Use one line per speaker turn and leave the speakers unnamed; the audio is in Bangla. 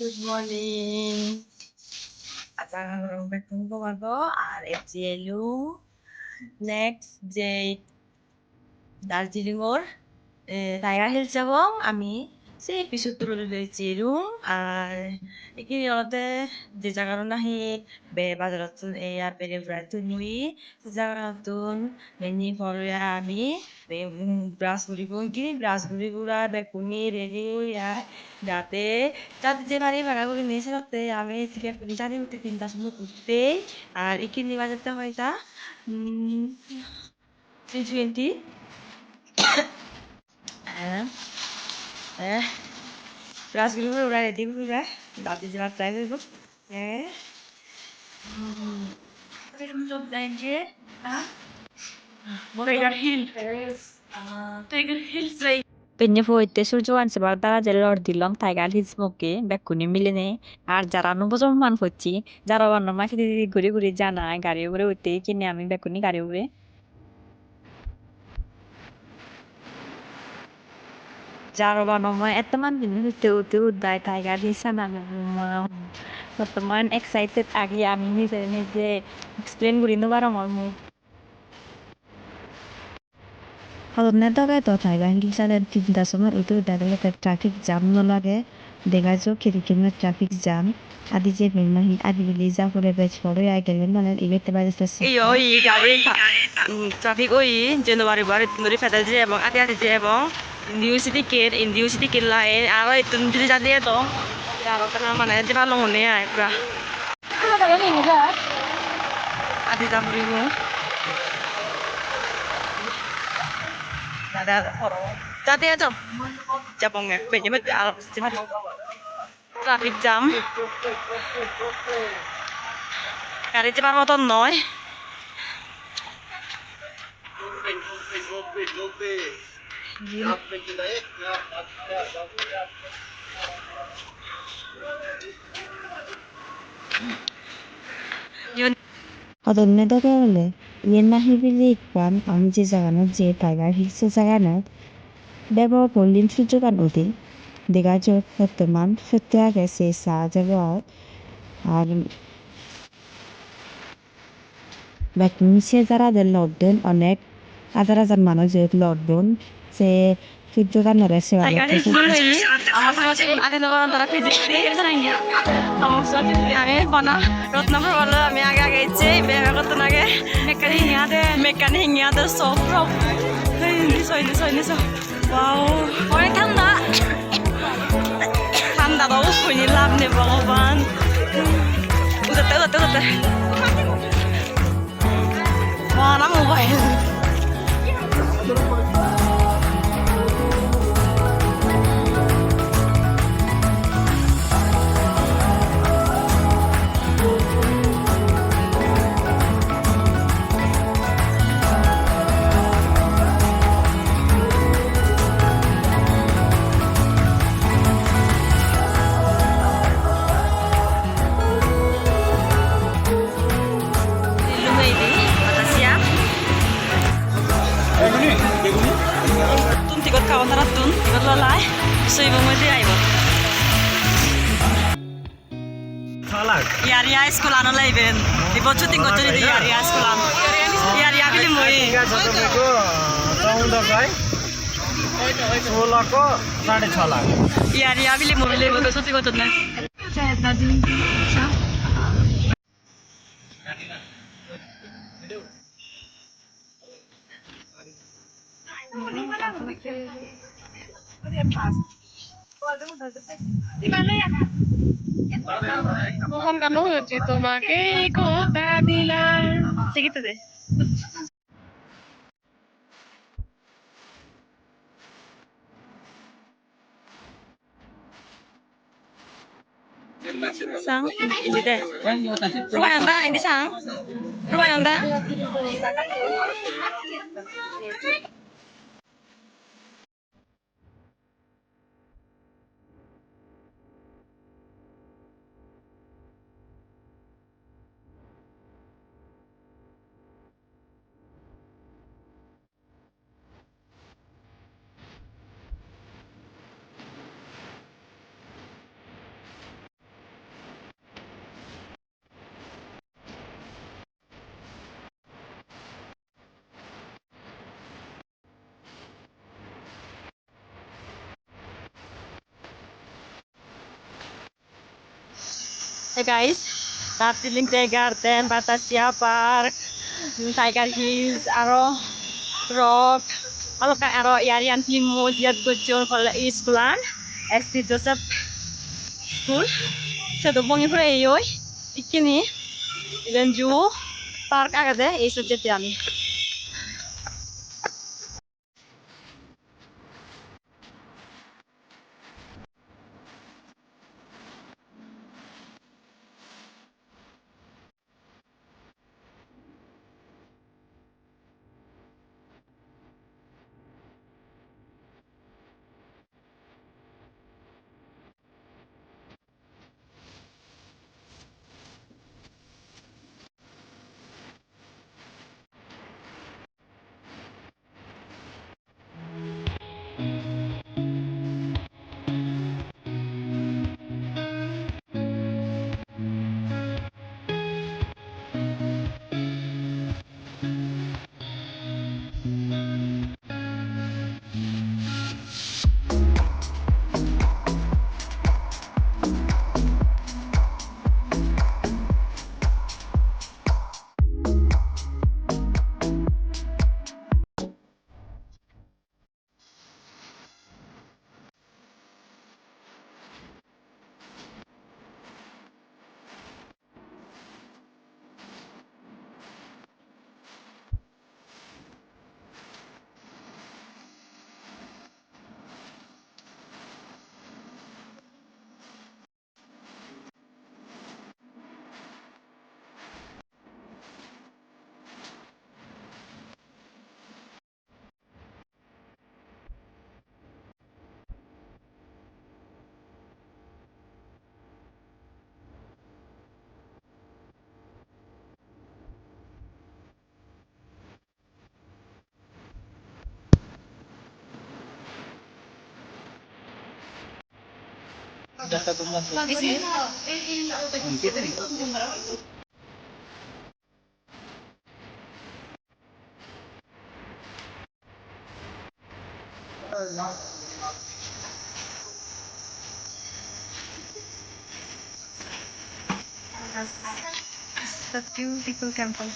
Good morning. Welcome back to Tomato RFCLU. Next যে দার্জিলিংৰ টাইগাৰ হিলছ যাব আমি সেই episode তুলি লৈছিলো আর এইখিনিতে যে জায়গাটা নাহি বাজারত এয়া পেরে ব্রাইট নুই জায়গাতুন মেনি ফরিয়া আমি ব্রাশ গুড়ি গুড়া বেকুনি রেডি ইয়া যাতে যাতে যে বাড়ি ভাড়া করে নিয়েছে রাতে আমি থেকে জানি উঠতে 3টার সময় উঠতে আর এখানে বাজারটা হয় তা 3:20 হ্যাঁ ব্রাশগুলো ওরা রেডি করে দাঁতে যাওয়ার ট্রাই করব হ্যাঁ সব জানছে Tiger Hills Penye foite surjuan sebab tara jalur dilong Tiger Hills moke bekuni miline আর যারা নবজন্ম মান হচ্ছি যারা অন্য মাকে দিদি ঘুরে ঘুরে জানায় গাড়ি উপরে উঠতে কিনে আমি বেকুনি গাড়ি উপরে যারা অন্য এত মান উঠতে উঠতে উদ্দায় Tiger Hills আমি বর্তমান এক্সাইটেড আগে আমি নিজে নিজে এক্সপ্লেন করি নেবার আমার মুখ Halunnetake Thailand sana tinta semua itu adalah traffic jam nolage degajo kiri-kiri traffic jam adi je memang adi liza করে বেশ বড় আই গেলেন মানে ইবেতে বাজে এই গাড়ি ট্রাফিক ওই জানুয়ারি বারে নরি ফেদা যে এবং আদি আদি যে এবং ইন্ডিউ সিটি কে লাইন আর itu যদি জানি তো আর কেন মানে যে ভালো মনে হয় পুরা আদি জামরিব ada tadi aja jabongnya banyak banget traffic jam গাড়ি চেপার মতন নয় Halunnetake বলে Yenna hibili kwan আমি যে জায়গানো যে টাইগার হিলস জায়গানো ব্যবহার করলেন সুযোগান অধীন দেখা যায় বর্তমান সত্যি গেছে সাহায্য আর নিচে যারা লকডাউন অনেক হাজার হাজার মানুষ যে লকডাউন সে সুযোগান রয়েছে আমি বনা রত্নপুর বলো আমি আগে আগে ইচ্ছে বের করতে লাগে মেকানিক ইয়াতে সব নিছো ওয়াও অনেক ঠান্ডা ঠান্ডা তো উঠুনি লাভ নেই ভগবান উঠতে Mana mobile? Tikot kawan taratun, tikot lalai, so ibu mesti ayo. Salak. Yaria sekolah no leben. Ibu cuti kau curi di Yaria sekolah. Yaria pilih mui. Tahun berapa? 16 ko 6.5 lakh. Yaria pilih mui leben kau cuti kau curi na. Saya tadi. Mohon kamu hati তোমাকে কথা দিলাম segitu deh sang ini deh rumah anda ini sang rumah anda Hey guys, Darjeeling Tea Garden, Patasya Park, Tiger Hills, Arrow Rock, kalau kan Arrow Yarian Timur, dia Gojol, kalau East Plan, SD Joseph School, Sedubong itu Eyoy, Ikini, dan Ju, Park agak deh, isu jadian. That's beautiful temple.